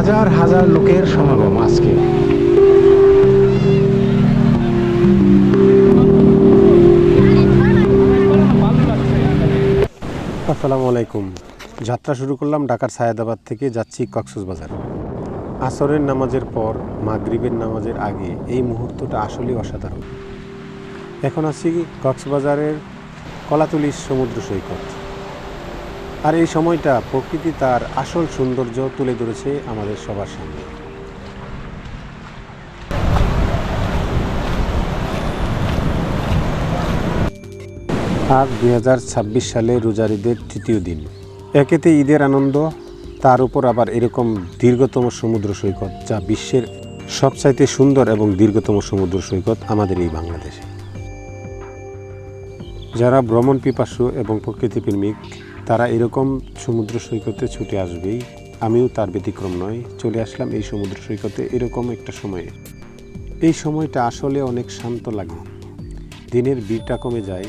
হাজার হাজার লোকের সমাগম আজকে। আসসালামু আলাইকুম। যাত্রা শুরু করলাম ঢাকার সায়েদাবাদ থেকে, যাচ্ছি কক্সবাজার। আসরের নামাজের পর মাগরিবের নামাজের আগে এই মুহূর্তটা আসলেই অসাধারণ। এখন আছি কক্সবাজারের কলাতলী সমুদ্র সৈকত। আর এই সময়টা প্রকৃতি তার আসল সৌন্দর্য তুলে ধরেছে আমাদের সবার সামনে। আজ 2026 সালে রোজার ঈদের তৃতীয় দিন। একেতে ঈদের আনন্দ, তার উপর আবার এরকম দীর্ঘতম সমুদ্র সৈকত, যা বিশ্বের সবচাইতে সুন্দর এবং দীর্ঘতম সমুদ্র সৈকত আমাদের এই বাংলাদেশে। যারা ভ্রমণ পিপাসু এবং প্রকৃতিপ্রেমিক তারা এরকম সমুদ্র সৈকতে ছুটে আসবেই। আমিও তার ব্যতিক্রম নয়। চলে আসলাম এই সমুদ্র সৈকতে এরকম একটা সময়ে। এই সময়টা আসলে অনেক শান্ত লাগে, দিনের ভিড়টা কমে যায়,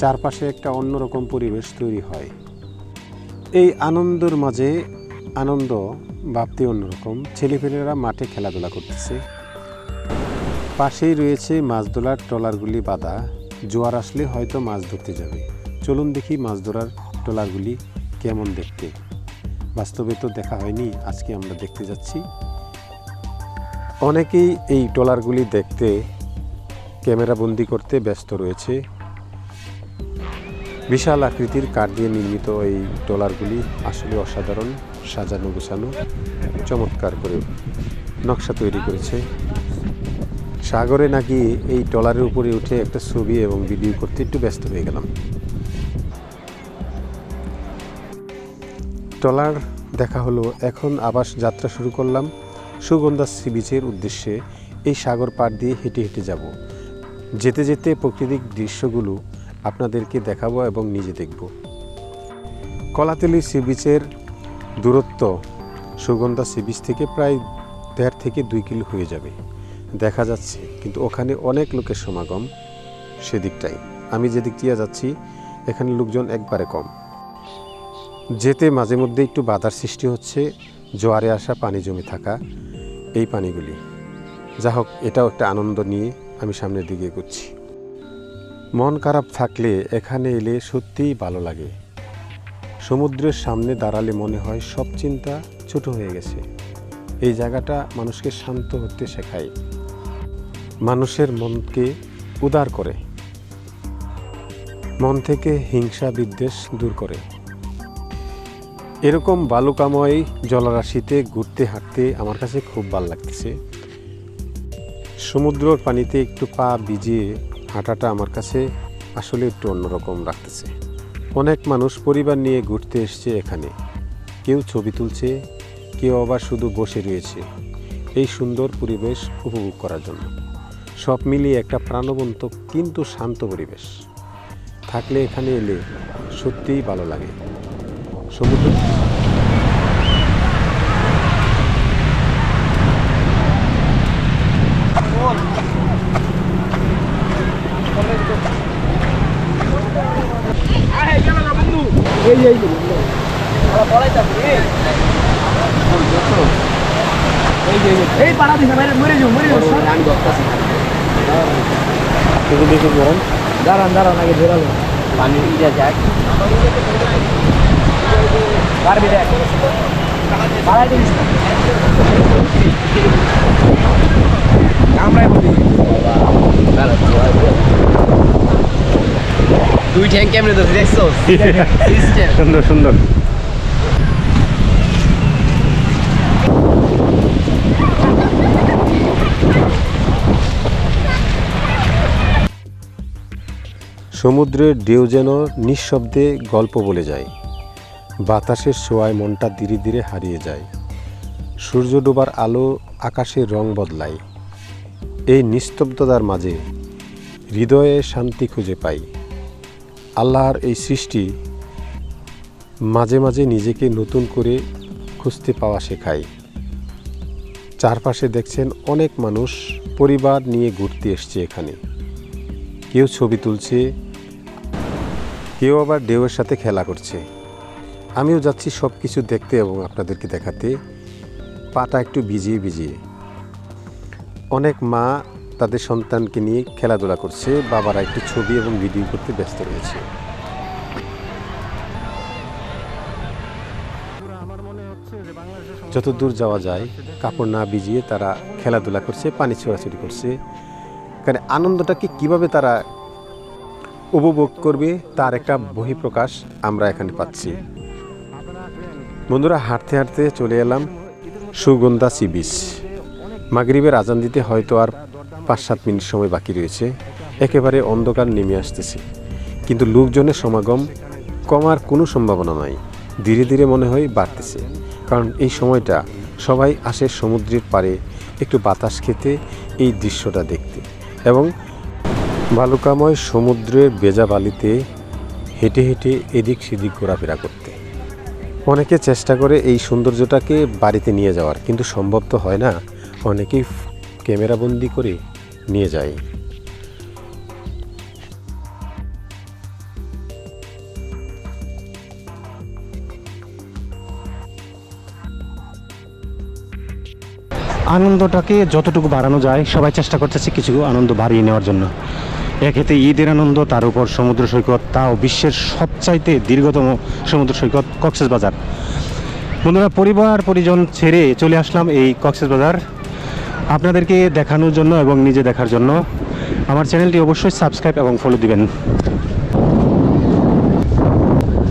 চারপাশে একটা অন্যরকম পরিবেশ তৈরি হয়। এই আনন্দের মাঝে আনন্দ ভাবতে অন্যরকম। ছেলেপেলেরা মাঠে খেলাধুলা করতেছে, পাশেই রয়েছে মাছ ধরার ট্রলারগুলি বাঁধা। জোয়ার আসলে হয়তো মাছ ধরতে যাবে। চলুন দেখি মাছ ধরার ট্রলারগুলি কেমন দেখতে। বাস্তবে তো দেখা হয়নি, আজকে আমরা দেখতে যাচ্ছি। অনেকেই এই ট্রলারগুলি দেখতে, ক্যামেরাবন্দি করতে ব্যস্ত রয়েছে। বিশাল আকৃতির কাঠ দিয়ে নির্মিত এই ট্রলারগুলি আসলে অসাধারণ, সাজানো গোছানো, চমৎকার করে নকশা তৈরি করেছে। সাগরে না গিয়ে এই ট্রলারের উপরে উঠে একটা ছবি এবং ভিডিও করতে একটু ব্যস্ত হয়ে গেলাম। ট্রলার দেখা হলো, এখন আবার যাত্রা শুরু করলাম সুগন্ধা সি বিচের উদ্দেশ্যে। এই সাগর পাড় দিয়ে হেঁটে হেঁটে যাব। যেতে যেতে প্রাকৃতিক দৃশ্যগুলো আপনাদেরকে দেখাবো এবং নিজে দেখব। কলাতলী সি বিচের দূরত্ব সুগন্ধা সি বিচ থেকে প্রায় 1.5 থেকে 2 কিলো হয়ে যাবে দেখা যাচ্ছে, কিন্তু ওখানে অনেক লোকের সমাগম সেদিকটাই। আমি যেদিক দিয়ে যাচ্ছি এখানে লোকজন একবারে কম। যেতে মাঝে মধ্যে একটু বাধার সৃষ্টি হচ্ছে, জোয়ারে আসা পানি জমে থাকা এই পানিগুলি। যা হোক, এটাও একটা আনন্দ নিয়ে আমি সামনের দিকে এগোচ্ছি। মন খারাপ থাকলে এখানে এলে সত্যিই ভালো লাগে। সমুদ্রের সামনে দাঁড়ালে মনে হয় সব চিন্তা ছোট হয়ে গেছে। এই জায়গাটা মানুষকে শান্ত হতে শেখায়, মানুষের মনকে উদার করে, মন থেকে হিংসা বিদ্বেষ দূর করে। এরকম বালুকাময় জলরাশিতে ঘুরতে হাঁটতে আমার কাছে খুব ভালো লাগতেছে। সমুদ্রের পানিতে একটু পা ভিজিয়ে হাঁটাটা আমার কাছে আসলে একটু অন্যরকম লাগতেছে। অনেক মানুষ পরিবার নিয়ে ঘুরতে এসছে এখানে। কেউ ছবি তুলছে, কেউ আবার শুধু বসে রয়েছে এই সুন্দর পরিবেশ উপভোগ করার জন্য। সব মিলিয়ে একটা প্রাণবন্ত কিন্তু শান্ত পরিবেশ থাকলে এখানে এলে সত্যিই ভালো লাগে। সমুদ্র দাঁড়ান দাঁড়ান, আগে ধরালো পানি যাক পারবি দেখ বাড়াই দিস আমরাই বলি দুই ঠ্যাং কেমনে তো দেখছো সুন্দর সুন্দর। সমুদ্রের ঢেউ যেন নিঃশব্দে গল্প বলে যায়। বাতাসের ছোঁয়ায় মনটা ধীরে ধীরে হারিয়ে যায়। সূর্য ডোবার আলো আকাশের রং বদলায়। এই নিস্তব্ধতার মাঝে হৃদয়ে শান্তি খুঁজে পাই। আল্লাহর এই সৃষ্টি মাঝে মাঝে নিজেকে নতুন করে খুঁজতে পাওয়া শেখায়। চারপাশে দেখছেন অনেক মানুষ পরিবার নিয়ে ঘুরতে এসছে এখানে। কেউ ছবি তুলছে, কেউ আবার ঢেউয়ের সাথে খেলা করছে। আমিও যাচ্ছি সব কিছু দেখতে এবং আপনাদেরকে দেখাতে। পাটা একটু ভিজিয়ে ভিজিয়ে। অনেক মা তাদের সন্তানকে নিয়ে খেলাধুলা করছে, বাবারা একটু ছবি এবং ভিডিও করতে ব্যস্ত রয়েছে। যত দূর যাওয়া যায় কাপড় না ভিজিয়ে তারা খেলাধুলা করছে, পানি ছোড়াছুড়ি করছে। কারণ আনন্দটাকে কিভাবে তারা উপভোগ করবে তার একটা বহিঃপ্রকাশ আমরা এখানে পাচ্ছি। বন্ধুরা, হাঁটতে হাঁটতে চলে এলাম সুগন্ধা সি বিচ। মাগরিবের আজান দিতে হয়তো আর 5-7 মিনিট সময় বাকি রয়েছে। একেবারে অন্ধকার নেমে আসতেছে, কিন্তু লোকজনের সমাগম কমার কোনো সম্ভাবনা নাই। ধীরে ধীরে মনে হয় বাড়তেছে, কারণ এই সময়টা সবাই আসে সমুদ্রের পাড়ে একটু বাতাস খেতে, এই দৃশ্যটা দেখতে এবং বালুকাময় সমুদ্রের ভেজা বালিতে হেঁটে হেঁটে এদিক সেদিক ঘোরাফেরা করতে। অনেকে চেষ্টা করে এই সৌন্দর্যটাকে বাড়িতে নিয়ে যাওয়ার, কিন্তু সম্ভব তো হয় না। অনেকেই ক্যামেরাবন্দি করে নিয়ে যায়। আনন্দটাকে যতটুকু বাড়ানো যায় সবাই চেষ্টা করতেছে কিছু আনন্দ বাড়িয়ে নেওয়ার জন্য। এক্ষেত্রে ঈদের আনন্দ, তার উপর সমুদ্র সৈকত, তাও বিশ্বের সবচাইতে দীর্ঘতম সমুদ্র সৈকত কক্সবাজার। বন্ধুরা, পরিবার পরিজন ছেড়ে চলে আসলাম এই কক্সবাজার আপনাদেরকে দেখানোর জন্য এবং নিজে দেখার জন্য। আমার চ্যানেলটি অবশ্যই সাবস্ক্রাইব এবং ফলো দিবেন।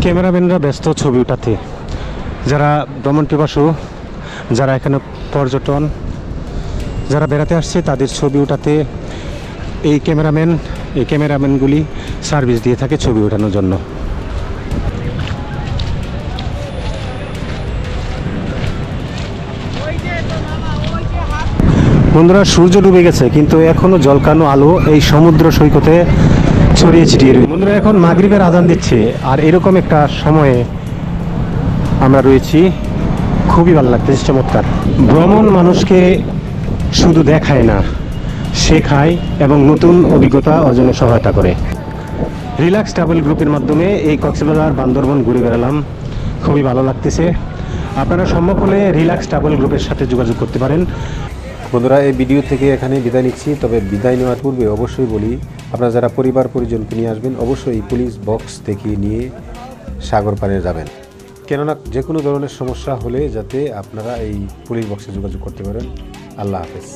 ক্যামেরাম্যানরা ব্যস্ত ছবি উঠাতে, যারা ভ্রমণ পিপাসু, যারা এখানে পর্যটন, যারা বেড়াতে আসছে তাদের ছবি ওঠাতে এই ক্যামেরাম্যানগুলি সার্ভিস দিয়ে থাকে ছবি ওঠানোর জন্য। বন্ধুরা, সূর্য ডুবে গেছে কিন্তু এখনো জলকানো আলো এই সমুদ্র সৈকতে ছড়িয়ে ছিটিয়ে রয়েছে। বন্ধুরা, এখন মাগরিবের আজান দিচ্ছে, আর এরকম একটা সময়ে আমরা রয়েছি। খুবই ভালো লাগতেছে, চমৎকার। ভ্রমণ মানুষকে শুধু দেখায় না, শেখায় এবং নতুন অভিজ্ঞতা অর্জনে সহায়তা করে। রিল্যাক্স ট্রাভেল গ্রুপের মাধ্যমে এই কক্সবাজার বান্দরবন ঘুরে বেড়ালাম, খুবই ভালো লাগতেছে। আপনারা সম্ভব হলে রিল্যাক্স ট্রাভেল গ্রুপের সাথে যোগাযোগ করতে পারেন। বন্ধুরা, এই ভিডিও থেকে এখানে বিদায় নিচ্ছি। তবে বিদায় নেওয়ার পূর্বে অবশ্যই বলি, আপনারা যারা পরিবার পরিজনকে নিয়ে আসবেন অবশ্যই পুলিশ বক্স দেখিয়ে নিয়ে সাগর পাড়ে যাবেন। কেননা যে কোনো ধরনের সমস্যা হলে যাতে আপনারা এই পুলিশ বক্সে যোগাযোগ করতে পারেন। আল্লাহ হাফেজ।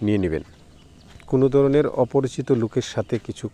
নিয়ে নেবেন। কোনো ধরনের অপরিচিত লোকের সাথে কিছু